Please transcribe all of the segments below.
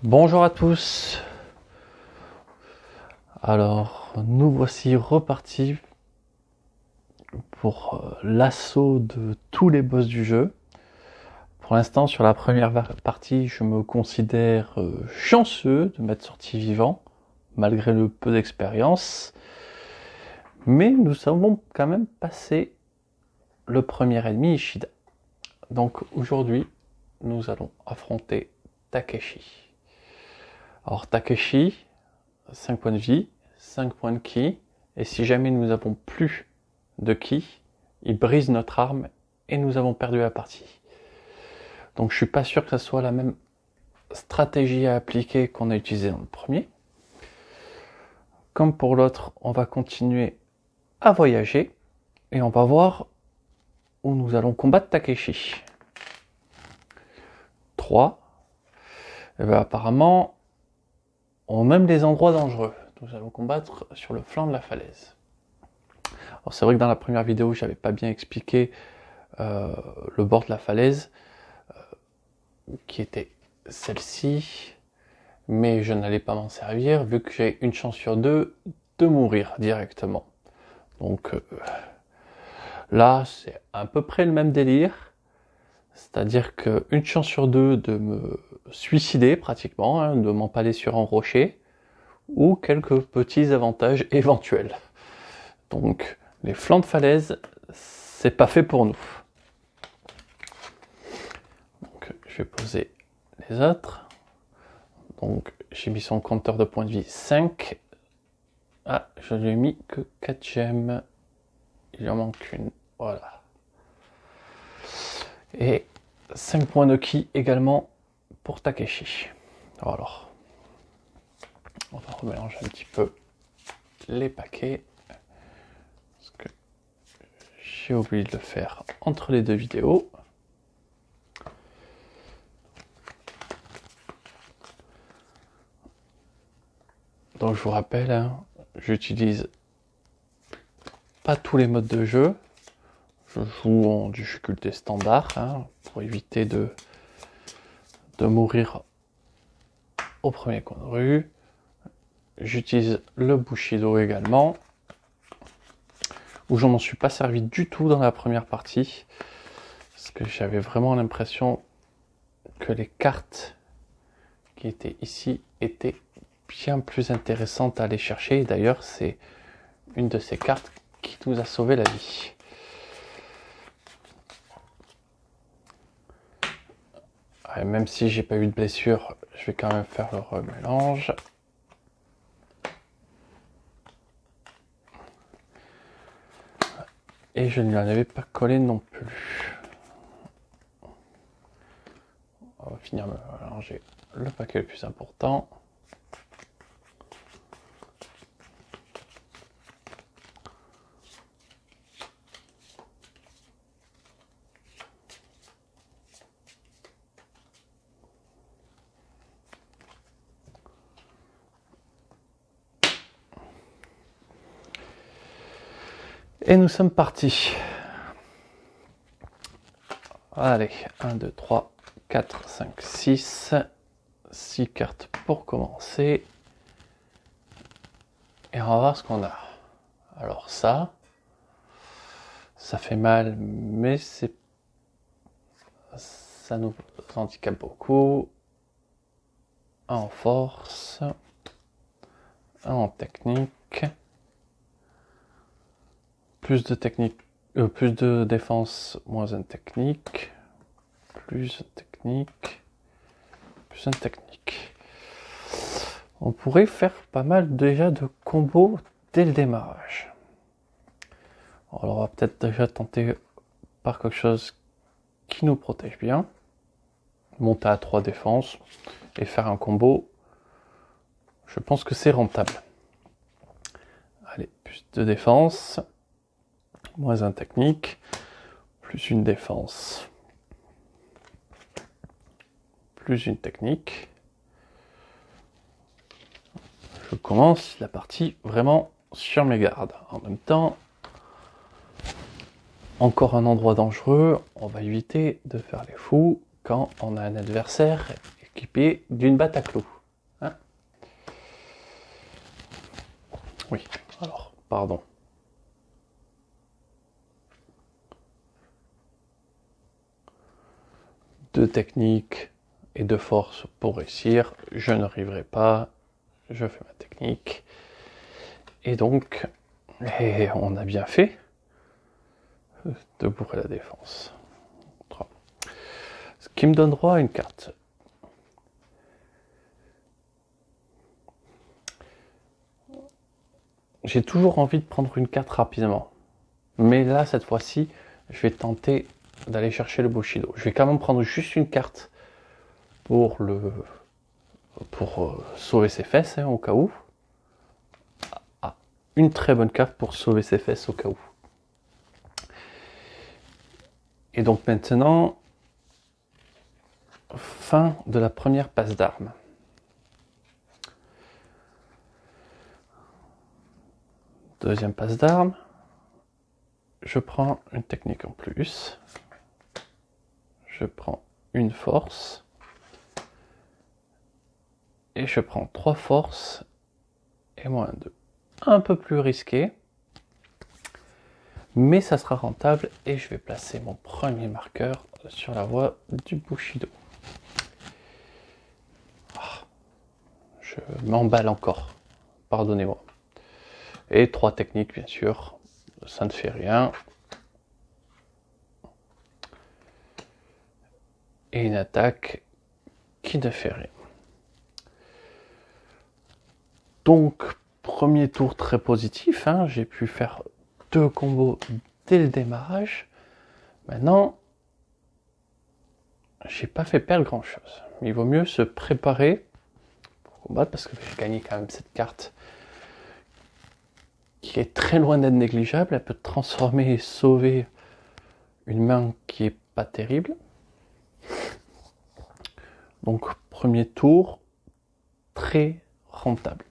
Bonjour à tous. Alors, nous voici repartis pour l'assaut de tous les boss du jeu. Pour l'instant, sur la première partie, je me considère chanceux de m'être sorti vivant, malgré le peu d'expérience. Mais nous avons quand même passé le premier ennemi, Ishida. Donc aujourd'hui, nous allons affronter Takeshi. Alors Takeshi, 5 points de vie, 5 points de ki, et si jamais nous n'avons plus de ki, il brise notre arme et nous avons perdu la partie. Donc je suis pas sûr que ce soit la même stratégie à appliquer qu'on a utilisé dans le premier. Comme pour l'autre, on va continuer à voyager et on va voir où nous allons combattre Takeshi. 3. Et bien, apparemment, on aime les endroits dangereux. Nous allons combattre sur le flanc de la falaise. Alors c'est vrai que dans la première vidéo, j'avais pas bien expliqué le bord de la falaise, qui était celle-ci, mais je n'allais pas m'en servir vu que j'ai une chance sur 2 de mourir directement. Donc là, c'est à peu près le même délire, c'est-à-dire qu'une chance sur 2 de me suicider pratiquement, de m'empaler sur un rocher, ou quelques petits avantages éventuels. Donc les flancs de falaise, c'est pas fait pour nous. Donc je vais poser les autres. Donc j'ai mis son compteur de points de vie 5. Ah, je lui ai mis que 4 gemmes. Il en manque une. Voilà. Et 5 points de ki également pour Takeshi. Alors, on va remélanger un petit peu les paquets. Parce que j'ai oublié de le faire entre les deux vidéos. Donc je vous rappelle, j'utilise pas tous les modes de jeu. Je joue en difficulté standard pour éviter de mourir au premier coin de rue. J'utilise le Bushido également, où je m'en suis pas servi du tout dans la première partie, parce que j'avais vraiment l'impression que les cartes qui étaient ici étaient bien plus intéressantes à aller chercher. D'ailleurs, c'est une de ces cartes qui nous a sauvé la vie. Et même si j'ai pas eu de blessure, je vais quand même faire le remélange. Et je ne lui en avais pas collé non plus. On va finir de mélanger le paquet le plus important. Et nous sommes partis. Allez, 1, 2, 3, 4, 5, 6. 6 cartes pour commencer. Et on va voir ce qu'on a. Alors ça fait mal, mais ça nous handicape beaucoup. Un en force, un en technique. Plus de technique, plus de défense, moins un technique, plus un technique, plus un technique. On pourrait faire pas mal déjà de combos dès le démarrage. Alors on va peut-être déjà tenter par quelque chose qui nous protège bien. Monter à 3 défenses et faire un combo. Je pense que c'est rentable. Allez, plus de défense. Moins un technique, plus une défense, plus une technique. Je commence la partie vraiment sur mes gardes. En même temps, encore un endroit dangereux, on va éviter de faire les fous quand on a un adversaire équipé d'une batte à clous. Hein? Oui, alors, pardon. Deux techniques et deux forces pour réussir. Je n'arriverai pas. Je fais ma technique. Et donc, on a bien fait de bourrer la défense. Ce qui me donne droit à une carte. J'ai toujours envie de prendre une carte rapidement. Mais là, cette fois-ci, je vais tenter d'aller chercher le Bushido. Je vais quand même prendre juste une carte pour sauver ses fesses, hein, au cas où. Ah, une très bonne carte pour sauver ses fesses au cas où. Et donc maintenant, fin de la première passe d'armes. Deuxième passe d'armes. Je prends une technique en plus. Je prends une force. Et je prends 3 forces et moins 2. Un peu plus risqué. Mais ça sera rentable et je vais placer mon premier marqueur sur la voie du Bushido. Je m'emballe encore. Pardonnez-moi. Et 3 techniques, bien sûr. Ça ne fait rien. Et une attaque qui ne fait rien. Donc, premier tour très positif. Hein. J'ai pu faire 2 combos dès le démarrage. Maintenant, j'ai pas fait perdre grand chose. Il vaut mieux se préparer pour combattre parce que j'ai gagné quand même cette carte qui est très loin d'être négligeable. Elle peut transformer et sauver une main qui est pas terrible. Donc premier tour, très rentable.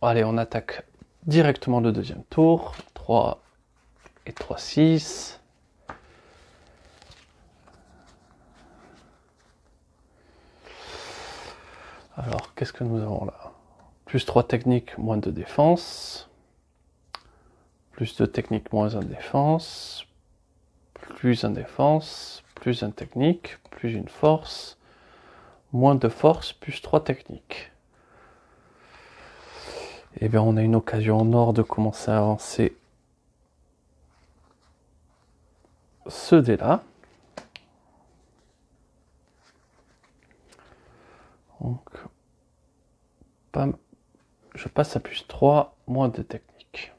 Allez, on attaque directement le deuxième tour. 3 et 3, 6. Alors, qu'est-ce que nous avons là? Plus 3 techniques, moins 2 défense. Plus 2 techniques, moins 1 défense. Plus 1 défense. Plus 1 technique. Plus une force. Moins 2 force, plus 3 techniques. Et bien, on a une occasion en or de commencer à avancer ce dé-là. Donc, je passe à plus 3, moins 2 techniques.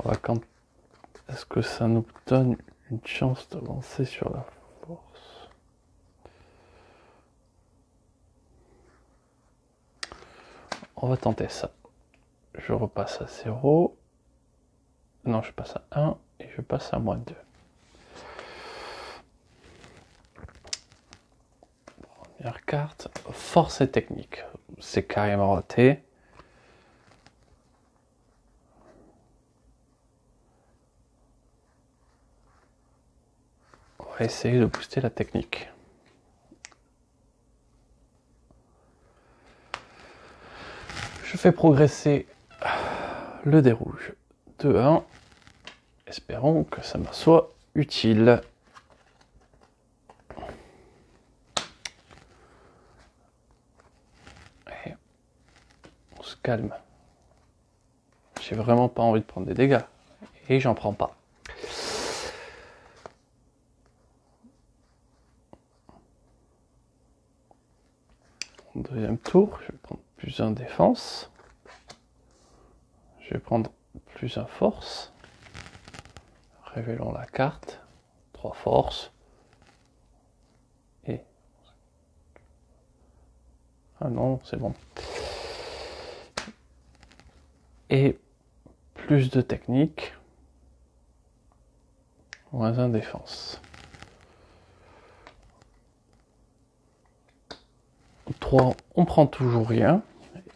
On va quand est-ce que ça nous donne une chance d'avancer sur la force? On va tenter ça. Je repasse à 0. Non, je passe à 1 et je passe à moins 2. Première carte, force et technique. C'est carrément raté. On va essayer de booster la technique. Je fais progresser le dé rouge de 1. Espérons que ça me soit utile. Et on se calme. J'ai vraiment pas envie de prendre des dégâts. Et j'en prends pas. Deuxième tour, je vais prendre plus 1 défense. Je vais prendre plus 1 force. Révélons la carte. 3 forces. Et... ah non, c'est bon. Et plus de technique. Moins 1 défense. 3, on prend toujours rien.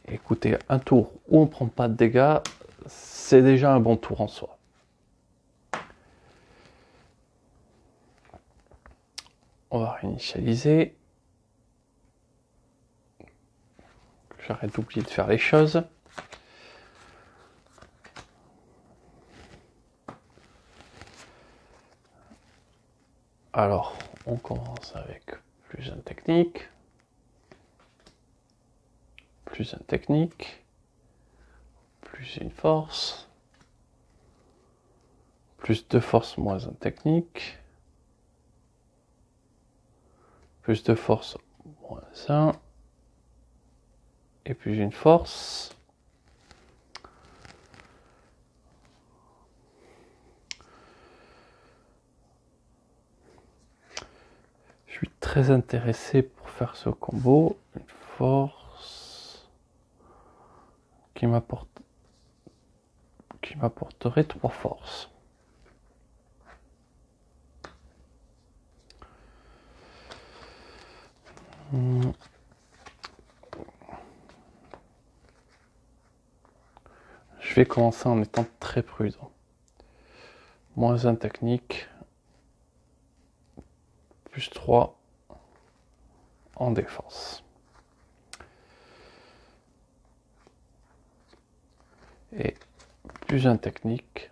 Écoutez, un tour où on prend pas de dégâts, c'est déjà un bon tour en soi. On va réinitialiser. J'arrête d'oublier de faire les choses. Alors, on commence avec plus un technique. Plus un technique. Plus une force. Plus 2 forces, moins un technique. Plus de force, moins 1. Et plus une force. Je suis très intéressé pour faire ce combo. Une force qui m'apporterait 3 forces. Je vais commencer en étant très prudent. Moins 1 technique. Plus 3 en défense. Et plus un technique.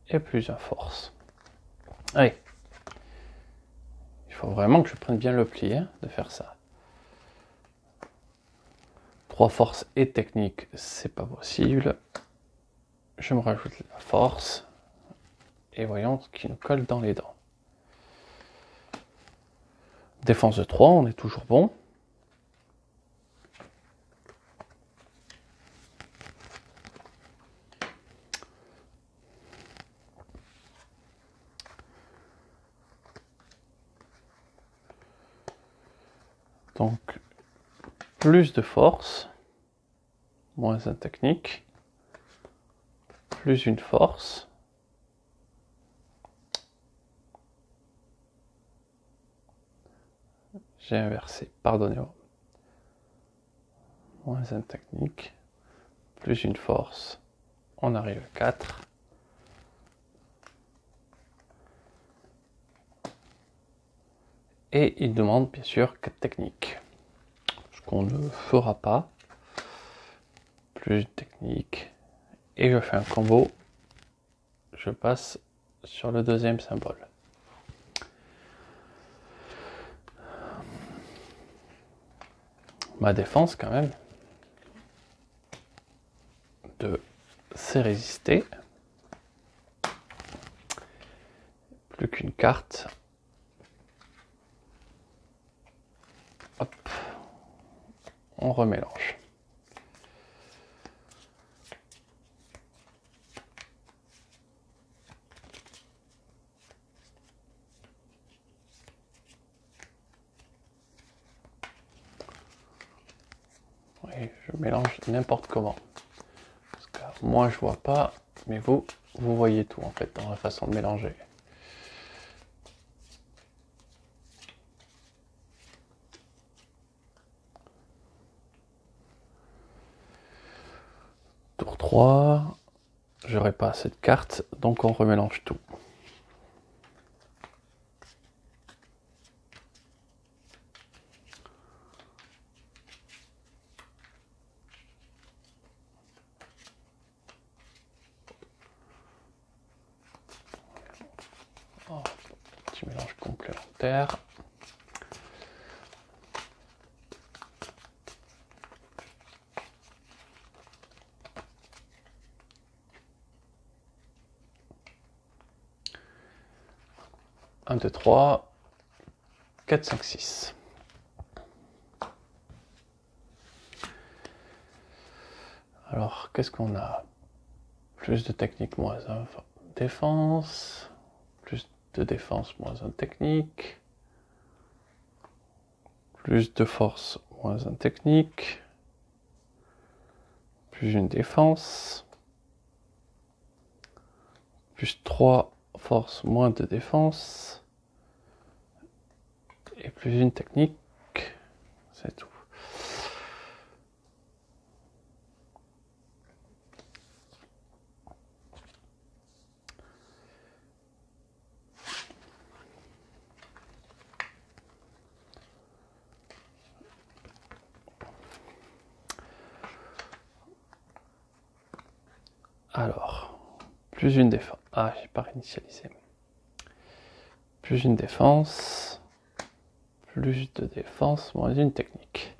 Et plus un force. Allez. Il faut vraiment que je prenne bien le pli de faire ça. 3 forces et technique, c'est pas possible. Je me rajoute la force. Et voyons ce qui nous colle dans les dents. Défense de 3, on est toujours bon. Donc, plus de force, moins un technique, plus une force. J'ai inversé, pardonnez-moi. Moins un technique, plus une force. On arrive à 4. Et il demande bien sûr 4 techniques. Ce qu'on ne fera pas. Plus de technique. Et je fais un combo. Je passe sur le deuxième symbole. Ma défense quand même. C'est résister. Plus qu'une carte. Hop. On remélange. Oui, je mélange n'importe comment. Parce que moi je vois pas, mais vous voyez tout en fait dans la façon de mélanger. Tour 3, j'aurai pas assez de cartes, donc on remélange tout. Oh, petit mélange complémentaire. Un, 2, 3, 4, 5, 6. Alors, qu'est-ce qu'on a? Plus de technique, moins 1 défense. Plus de défense, moins 1 technique. Plus de force, moins 1 technique. Plus une défense. Plus 3 force, moins de défense. et plus une technique, c'est tout. Alors, plus une défense. Ah, j'ai pas réinitialisé. Plus une défense, plus de défense, moins une technique.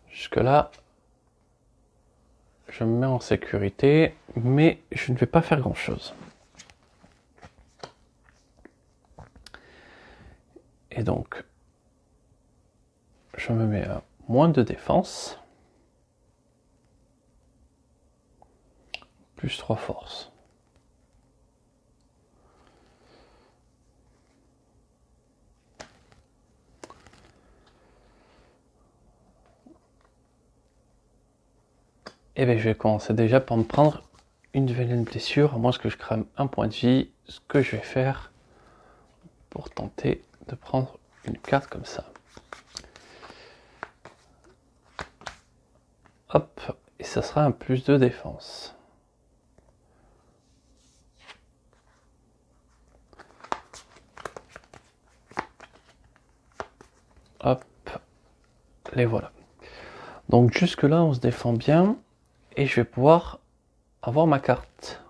Jusque là, je me mets en sécurité, mais je ne vais pas faire grand chose. Et donc, je me mets à moins de défense, plus 3 forces. Et bien je vais commencer déjà par me prendre une vilaine blessure, à moins que je crame un point de vie, ce que je vais faire pour tenter de prendre une carte comme ça. Hop, et ça sera un plus de défense. Hop, les voilà. Donc jusque là on se défend bien, et je vais pouvoir avoir ma carte.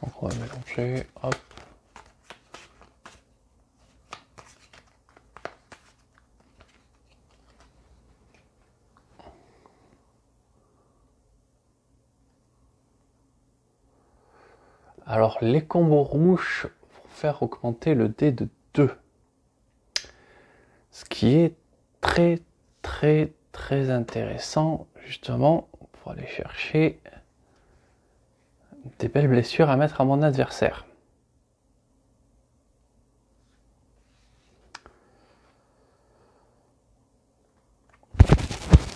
Donc on va mélanger, hop. Alors les combos rouges vont faire augmenter le dé de 2. Ce qui est très intéressant justement pour aller chercher des belles blessures à mettre à mon adversaire.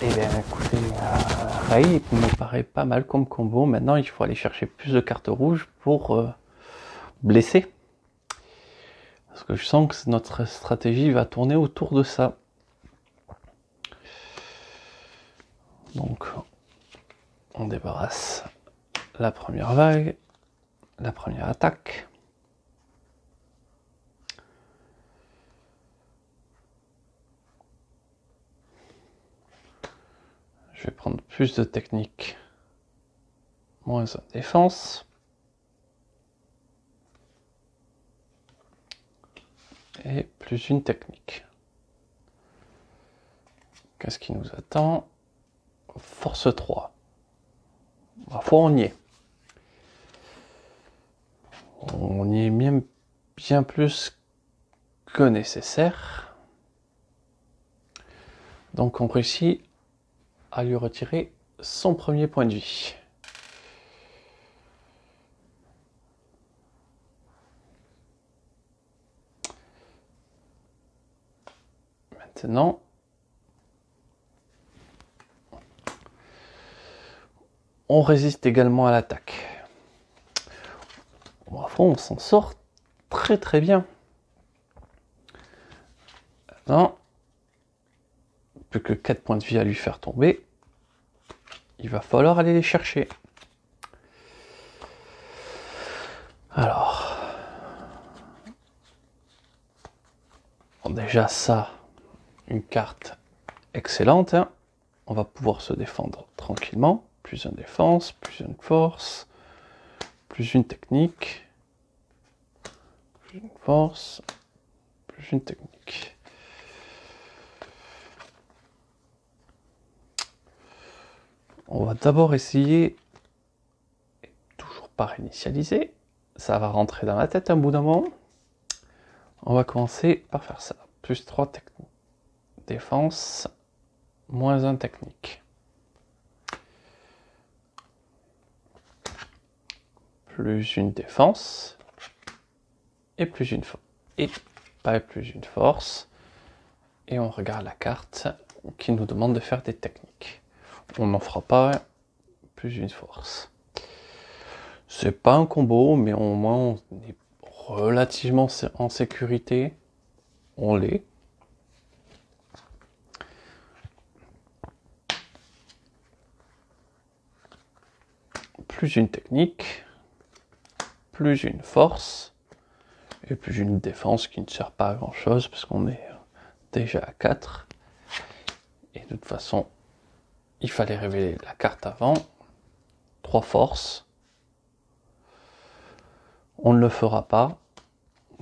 Et bien écoutez, Ray me paraît pas mal comme combo. Maintenant il faut aller chercher plus de cartes rouges pour blesser. Parce que je sens que notre stratégie va tourner autour de ça. Donc on débarrasse la première vague, la première attaque. Je vais prendre plus de technique, moins de défense. Et plus une technique. Qu'est-ce qui nous attend? Force 3. Ma foi, on y est. On y est même bien plus que nécessaire. Donc on réussit à lui retirer son premier point de vie. Maintenant, on résiste également à l'attaque. Bon, on s'en sort très bien. Maintenant, plus que 4 points de vie à lui faire tomber, il va falloir aller les chercher. Alors, bon, déjà ça, une carte excellente, hein. On va pouvoir se défendre tranquillement. Plus une défense, plus une force, plus une technique, plus une force, plus une technique. On va d'abord essayer, toujours pas réinitialiser, ça va rentrer dans la tête un bout d'un moment. On va commencer par faire ça. Plus 3 techniques. Défense, moins 1 technique. Plus une défense, et plus une force. Et pas plus une force. Et on regarde la carte qui nous demande de faire des techniques. On n'en fera pas plus une force. C'est pas un combo, mais au moins relativement en sécurité. On l'est. Plus une technique, plus une force, et plus une défense qui ne sert pas à grand chose parce qu'on est déjà à 4. Et de toute façon, il fallait révéler la carte avant. 3 forces. On ne le fera pas.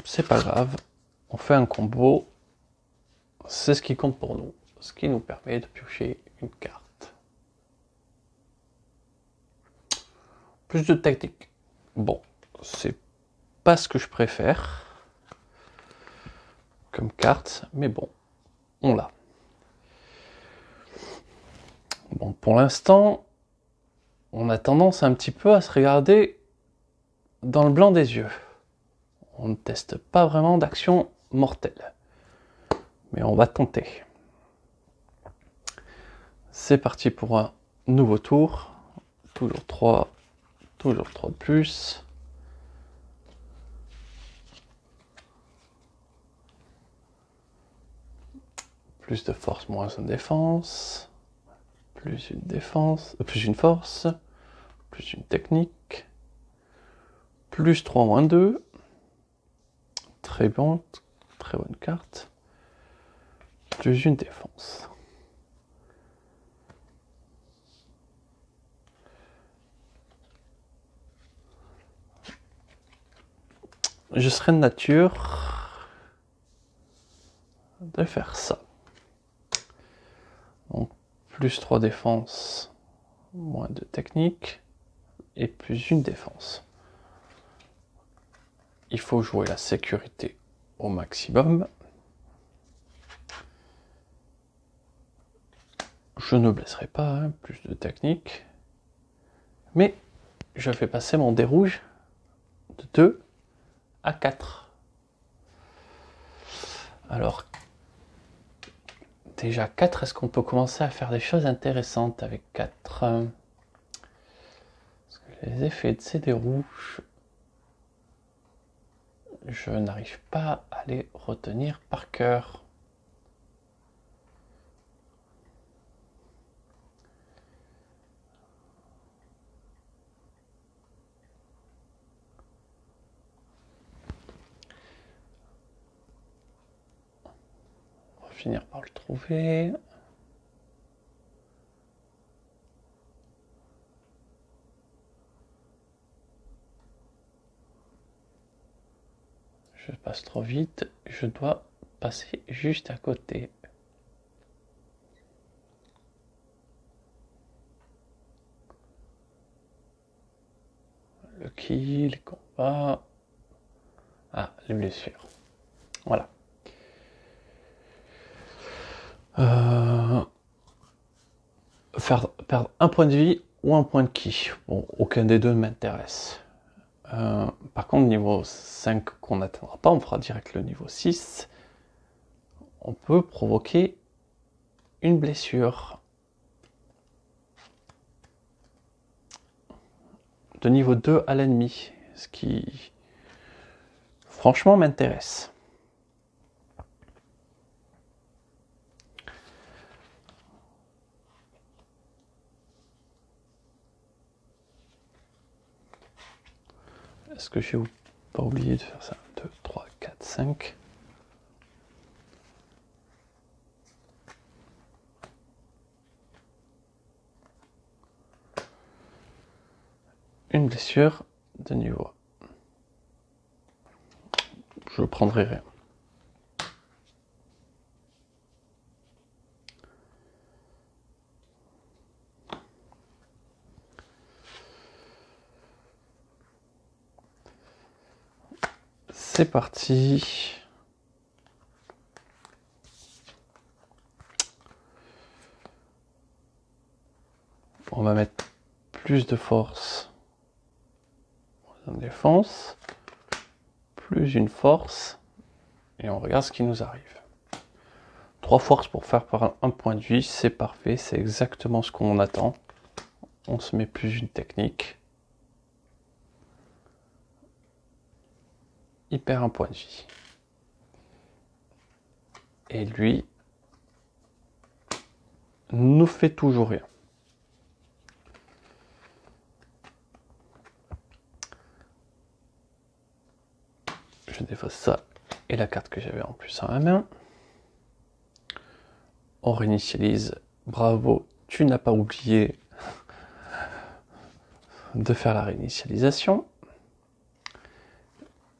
C'est pas grave. On fait un combo. C'est ce qui compte pour nous. Ce qui nous permet de piocher une carte. Plus de technique. Bon, c'est pas ce que je préfère comme carte, mais bon, on l'a. Bon, pour l'instant, on a tendance un petit peu à se regarder dans le blanc des yeux. On ne teste pas vraiment d'action mortelle. Mais on va tenter. C'est parti pour un nouveau tour. Toujours 3 de plus. Plus de force, moins de défense. Plus une défense, plus une force. Plus une technique. Plus 3, moins 2. Très bon, très bonne carte. Plus une défense. Je serais de nature de faire ça. Donc, plus 3 défense, moins 2 technique, et plus une défense. Il faut jouer la sécurité au maximum. Je ne blesserai pas, hein, plus de technique. Mais je fais passer mon dé rouge de 2 à 4. Alors, déjà 4, est-ce qu'on peut commencer à faire des choses intéressantes avec 4 ? Parce que les effets de ces dés rouges, je n'arrive pas à les retenir par cœur. On va finir par le trouver. Je passe trop vite, je dois passer juste à côté. Le ki, les combats. Ah, les blessures. Voilà. Perdre un point de vie ou un point de ki. Bon, aucun des deux ne m'intéresse. Par contre, niveau 5 qu'on n'atteindra pas, on fera direct le niveau 6. On peut provoquer une blessure de niveau 2 à l'ennemi, ce qui franchement m'intéresse. Est-ce que j'ai pas oublié de faire ça? 2, 3, 4, 5. Une blessure de niveau 1. Je prendrai rien. C'est parti. On va mettre plus de force en défense, plus une force, et on regarde ce qui nous arrive. 3 forces pour faire par un point de vie, c'est parfait, c'est exactement ce qu'on attend. On se met plus une technique. il perd un point de vie. Et lui nous fait toujours rien. Je défausse ça et la carte que j'avais en plus en la main. On réinitialise. Bravo, tu n'as pas oublié de faire la réinitialisation.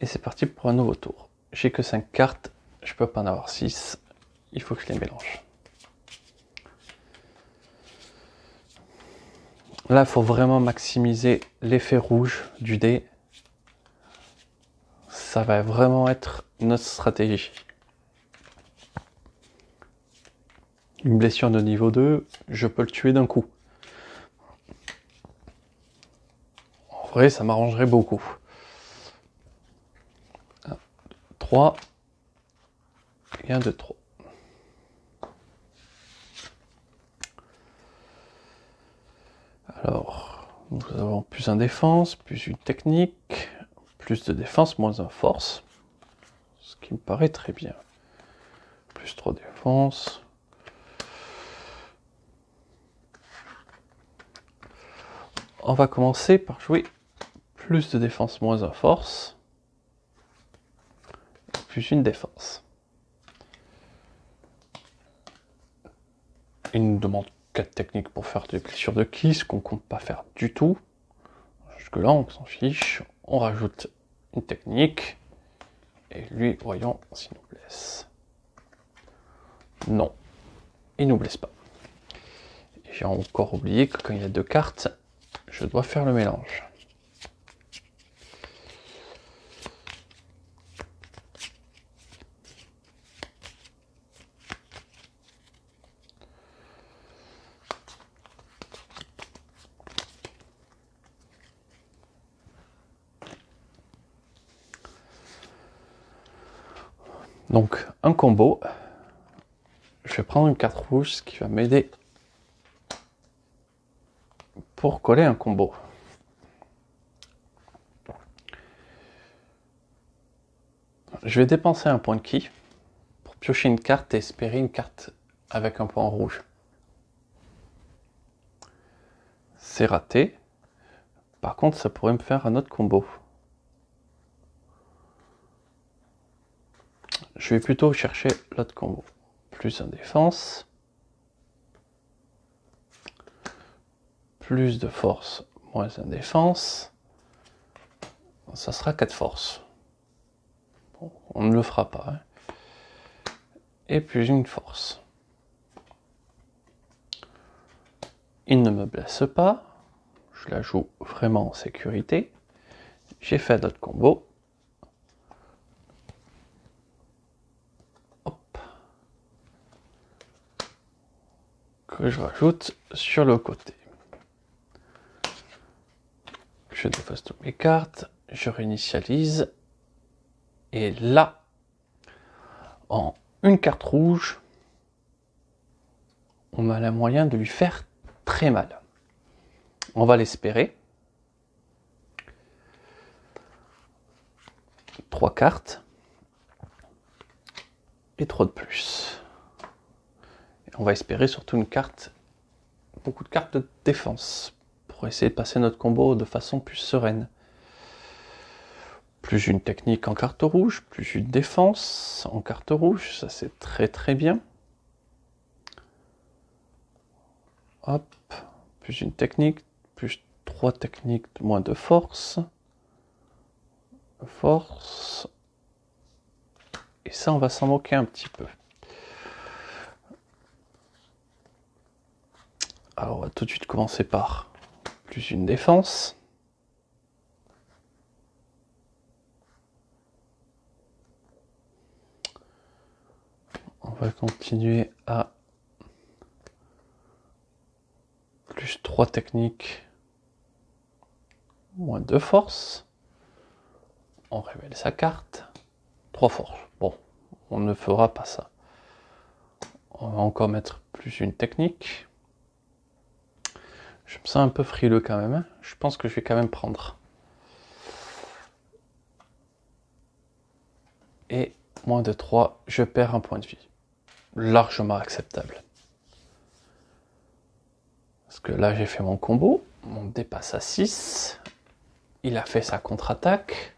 Et c'est parti pour un nouveau tour. J'ai que 5 cartes, je peux pas en avoir 6. Il faut que je les mélange. Là, il faut vraiment maximiser l'effet rouge du dé. Ça va vraiment être notre stratégie. Une blessure de niveau 2, je peux le tuer d'un coup. En vrai, ça m'arrangerait beaucoup. 1, 3 et 1, 2, 3. Alors, nous avons plus 1 défense, plus une technique, plus de défense, moins 1 force. Ce qui me paraît très bien. Plus 3 défense. On va commencer par jouer plus de défense, moins 1 force. Plus une défense. Il nous demande 4 techniques pour faire des blessures de ki, ce qu'on compte pas faire du tout. Jusque là, on s'en fiche. On rajoute une technique. Et lui, voyons s'il nous blesse. Non, il nous blesse pas. J'ai encore oublié que quand il y a 2 cartes, je dois faire le mélange. Donc, un combo. Je vais prendre une carte rouge, ce qui va m'aider pour coller un combo. Je vais dépenser un point de ki pour piocher une carte et espérer une carte avec un point rouge. C'est raté. Par contre, ça pourrait me faire un autre combo. Je vais plutôt chercher l'autre combo. Plus un défense. Plus de force, moins un défense. Ça sera 4 forces. Bon, on ne le fera pas. Hein. Et plus une force. Il ne me blesse pas. Je la joue vraiment en sécurité. J'ai fait d'autres combos. Hop. Que je rajoute sur le côté. Je défausse toutes mes cartes. Je réinitialise. Et là, en une carte rouge, on a le moyen de lui faire très mal. On va l'espérer. 3 cartes. Et 3 de plus. Et on va espérer surtout une carte, beaucoup de cartes de défense, pour essayer de passer notre combo de façon plus sereine. Plus une technique en carte rouge, plus une défense en carte rouge, ça c'est très très bien. Hop, plus une technique, plus 3 techniques, moins de force. Force. Et ça, on va s'en moquer un petit peu. Alors, on va tout de suite commencer par plus une défense. On va continuer à plus 3 techniques, moins 2 forces. On révèle sa carte. 3 forces. Bon, on ne fera pas ça. On va encore mettre plus une technique. Je me sens un peu frileux quand même. Hein. Je pense que je vais quand même prendre. Et moins de 3, je perds un point de vie. Largement acceptable. Parce que là, j'ai fait mon combo. On dépasse à 6. Il a fait sa contre-attaque.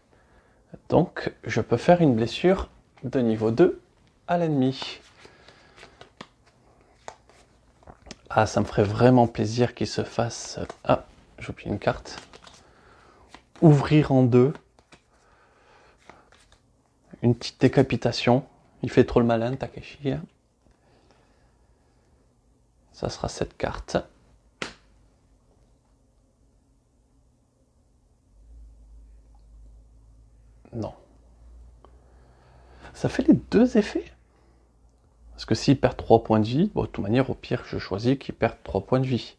Donc, je peux faire une blessure de niveau 2 à l'ennemi. Ah, ça me ferait vraiment plaisir qu'il se fasse... Ah, j'ai oublié une carte. Ouvrir en deux. Une petite décapitation. Il fait trop le malin, Takeshi. Ça sera cette carte. Non. Ça fait les deux effets. Parce que s'il perd 3 points de vie, bon, de toute manière, au pire, je choisis qu'il perde 3 points de vie.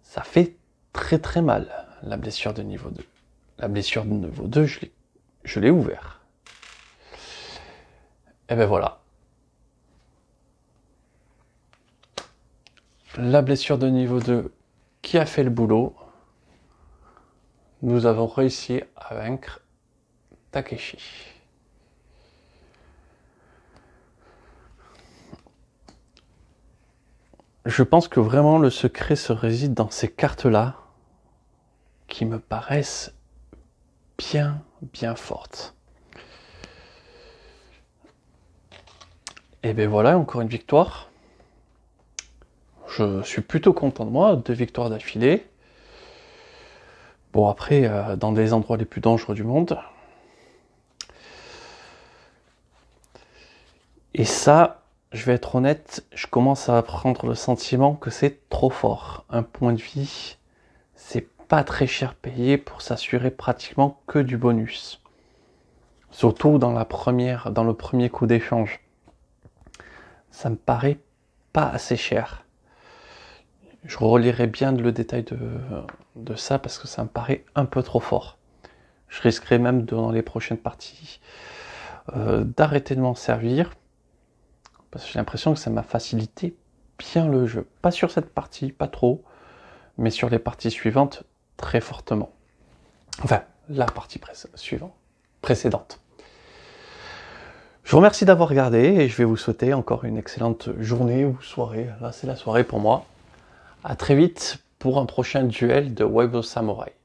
Ça fait très très mal, la blessure de niveau 2. La blessure de niveau 2, je l'ai ouvert. Et ben voilà. La blessure de niveau 2 qui a fait le boulot. Nous avons réussi à vaincre Takeshi. Je pense que vraiment le secret se réside dans ces cartes-là qui me paraissent bien fortes. Et ben voilà, encore une victoire. Je suis plutôt content de moi, 2 victoires d'affilée. Bon, après, dans des endroits les plus dangereux du monde. Et ça, je vais être honnête, je commence à prendre le sentiment que c'est trop fort. Un point de vie, c'est pas très cher payé pour s'assurer pratiquement que du bonus. Surtout dans le premier coup d'échange. Ça me paraît pas assez cher. Je relirai bien le détail de ça parce que ça me paraît un peu trop fort. Je risquerai même dans les prochaines parties d'arrêter de m'en servir parce que j'ai l'impression que ça m'a facilité bien le jeu. Pas sur cette partie, pas trop, mais sur les parties suivantes, très fortement. Enfin, la partie précédente. Je vous remercie d'avoir regardé et je vais vous souhaiter encore une excellente journée ou soirée. Là, c'est la soirée pour moi. À très vite pour un prochain duel de Web of Samurai.